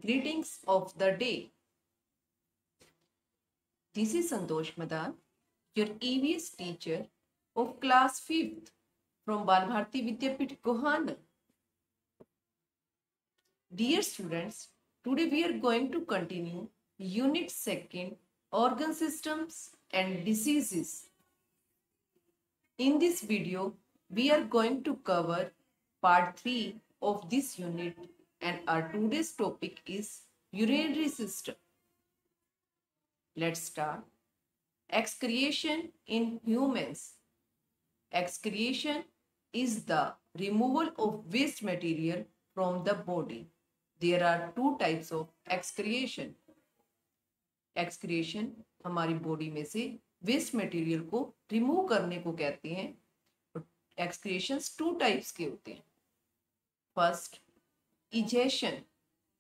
Greetings of the day. This is Santosh Madan, your EVS teacher of class 5th from Balbharti Vidyapit Gohana. Dear students, today we are going to continue Unit 2nd, Organ Systems and Diseases. In this video, we are going to cover part 3 of this unit, and our today's topic is urinary system. Let's start. Excretion in humans. Excretion is the removal of waste material from the body. There are two types of excretion. Excretion हमारी body में से waste material को remove करने को कहते हैं. एक्सक्रिएशंस two types के होते हैं. First, egestion.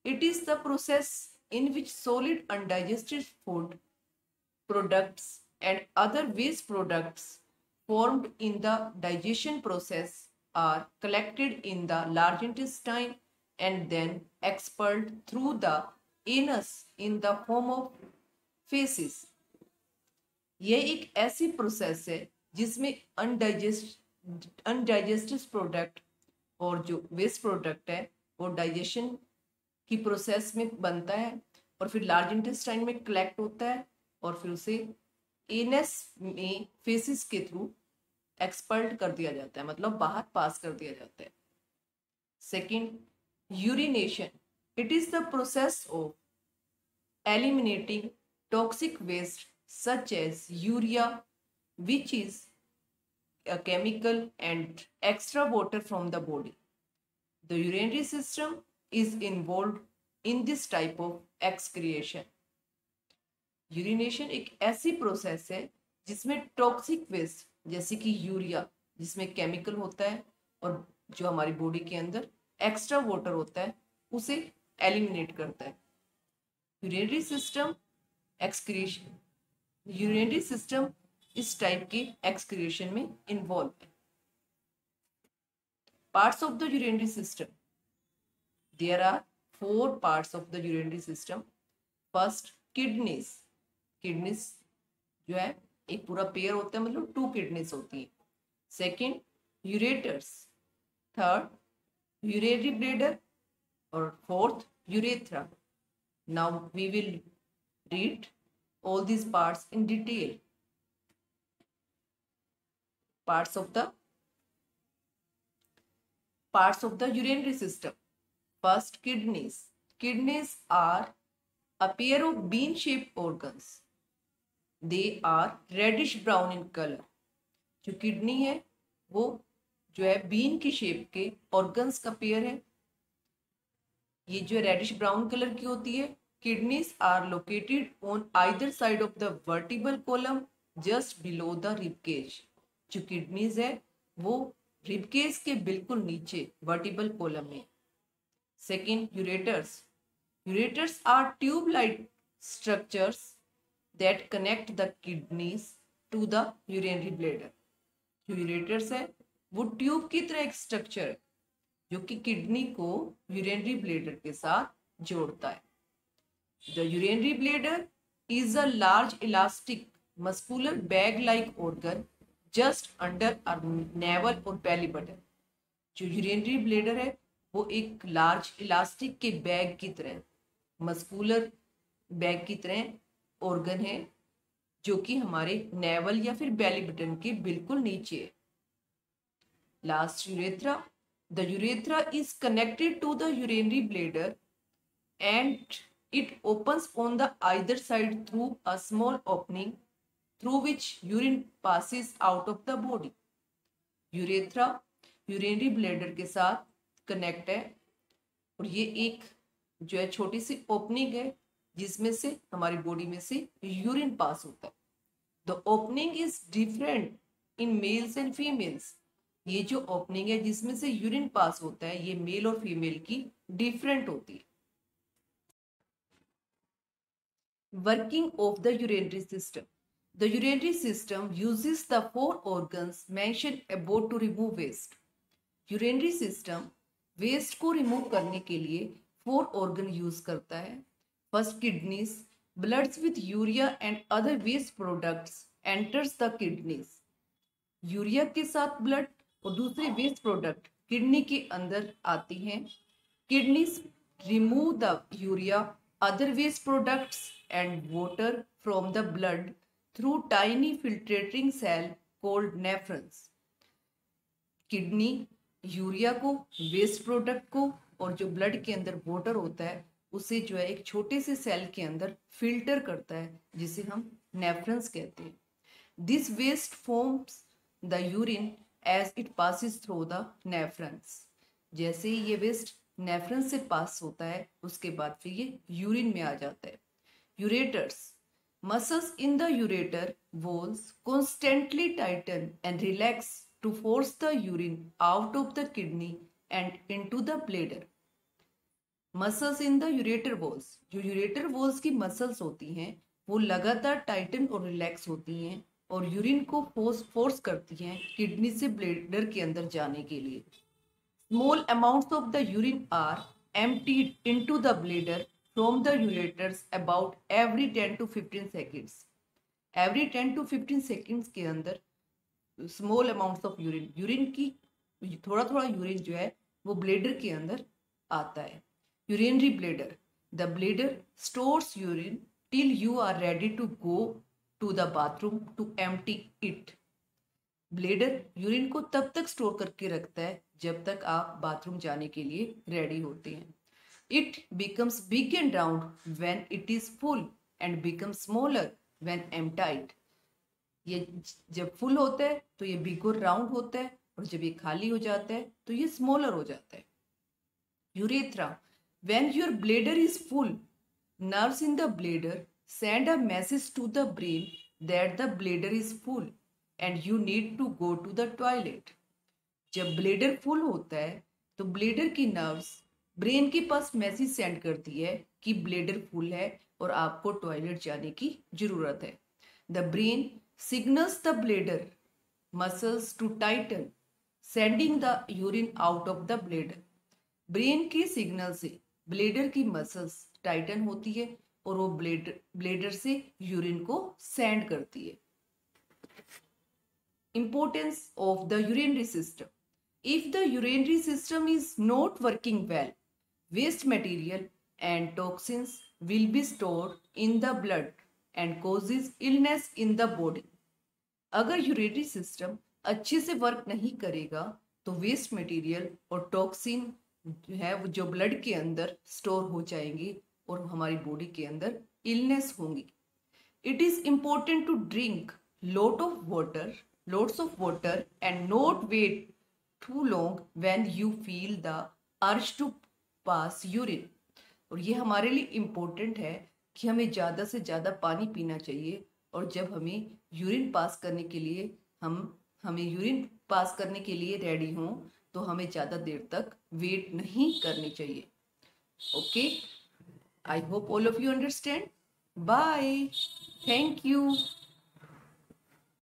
It is the process in which solid undigested food products and other waste products formed in the digestion process are collected in the large intestine and then expelled through the anus in the form of feces. यह एक ऐसी process है जिसमें undigested product और जो waste product है वो digestion की प्रोसेस में बनता है और फिर लार्ज इंटेस्टाइन में कलेक्ट होता है और फिर उसे एनस में फेसिस के थ्रू एक्सपर्ट कर दिया जाता है, मतलब बाहर पास कर दिया जाता है. Second, urination. It is the process of eliminating toxic waste such as urea which is a chemical and extra water from the body. The urinary system is involved in this type of excretion. Urination एक ऐसी process है जिसमें toxic waste जैसे कि urea जिसमें chemical होता है और जो हमारी बॉडी के अंदर एक्स्ट्रा वाटर होता है उसे एलिमिनेट करता है. Urinary system excretion. Urinary system इस टाइप के एक्सक्रिएशन में इन्वॉल्व है. Parts of the urinary system. There are 4 parts of the urinary system. First, kidneys. Kidneys जो है एक पूरा पेयर होता है, मतलब 2 किडनीज होती है. Second, ureters. Third, urinary bladder. और fourth, urethra. Now we will read all these parts in detail. Parts of the urinary system. First, kidneys. Kidneys are a pair of bean-shaped organs. They are reddish brown in color. जो kidney है वो जो है been की shape के organs का pair है. ये जो रेडिश ब्राउन कलर की होती है. Kidneys are located on either side of the vertebral column just below the rib cage. जो किडनीज है वो रिब केज के बिल्कुल नीचे वर्टिबल कॉलम में. Second, ureters. Ureters are tube like structures that connect the kidneys to the urinary bladder. जो ureters है वो ट्यूब की तरह एक स्ट्रक्चर है जो कि किडनी को यूरिनरी ब्लैडर के साथ जोड़ता है. The urinary bladder is a large elastic muscular bag-like organ just under a navel or belly button. जो urinary bladder है वो एक लार्ज इलास्टिक के बैग की तरह, मस्कुलर बैग की तरह ऑर्गन है जो कि हमारे नेवल या फिर बेली बटन के बिल्कुल नीचे है. Last, urethra. The urethra is connected to the urinary bladder and it opens on the either side through a small opening through which urine passes out of the body. Urethra urinary bladder के साथ connect है और ये एक जो है छोटी सी opening है जिसमें से हमारी बॉडी में से यूरिन पास होता है. The opening is different in males and females. ये जो ओपनिंग है जिसमें से यूरिन पास होता है ये मेल और फीमेल की डिफरेंट होती है. Working of the urinary system. The urinary system uses the 4 organs mentioned above to remove waste. Urinary system waste को रिमूव करने के लिए 4 organ यूज करता है. First kidneys, bloods with urea and other waste products enters the kidneys. Urea के साथ blood और दूसरे वेस्ट प्रोडक्ट किडनी के अंदर आती हैं. Kidneys remove the urea, other waste products and water from the blood through tiny filtrating cell called nephrons. Kidney urea को, waste product को और जो ब्लड के अंदर वाटर होता है उसे जो है एक छोटे से सेल के अंदर फिल्टर करता है जिसे हम नेफ्रॉन्स कहते हैं. This waste forms the urine as it passes through the nephrons. जैसे ही ये वेस्ट नेफ्रॉन्स से पास होता है उसके बाद फिर ये यूरिन में आ जाता है. Ureters, muscles in the ureter walls constantly tighten and relax to force the urine out of the kidney and into the bladder. Muscles in the ureter walls, जो यूरेटर वॉल्स की मसल्स होती हैं वो लगातार Titan और relax होती हैं और यूरिन को फोर्स करती हैं किडनी से ब्लेडर के अंदर जाने के लिए. Small amounts of the urine are emptied into the bladder from the ureters about every 10 to 15 seconds. Every 10 to 15 seconds के अंदर स्मॉल अमाउंट्स ऑफ यूरिन की थोड़ा थोड़ा यूरिन जो है वो ब्लेडर के अंदर आता है. Urinary bladder, the bladder stores urine till you are ready to go to the bathroom to empty it. Bladder urine को तब तक स्टोर करके रखता है जब तक आप बाथरूम जाने के लिए रेडी होते हैं. It becomes big and round when it is full and becomes smaller when emptied. ये जब फुल होता है तो ये बिग और राउंड होता है और जब ये खाली हो जाता है तो ये स्मॉलर हो जाता है. Urethra, when your bladder is full, nerves in the bladder send a message to the brain that the bladder is full and you need to go to the toilet. जब ब्लेडर फुल होता है तो bladder की nerves brain के पास message send करती है कि bladder full है और आपको टॉयलेट जाने की जरूरत है. The brain signals the bladder muscles to tighten sending the urine out of the bladder. Brain के सिग्नल से ब्लेडर की मसल्स टाइटन होती है और वो ब्लेडर से यूरिन को सेंड करती है. Importance of the urinary system. If the urinary system is not working well, waste material and toxins will be stored in the blood and causes illness in the body. अगर urinary system अच्छे से work नहीं करेगा तो waste material और toxin जो है वो जो ब्लड के अंदर स्टोर हो जाएंगे और हमारी बॉडी के अंदर इलनेस होंगी. It is important to drink lots of water and not wait too long when you feel the urge to pass urine. और ये हमारे लिए इम्पोर्टेंट है कि हमें ज़्यादा से ज़्यादा पानी पीना चाहिए और जब हमें यूरिन पास करने के लिए हमें यूरिन पास करने के लिए रेडी हों तो हमें ज़्यादा देर तक वेट नहीं करनी चाहिए. Okay, I hope all of you understand. Bye, thank you.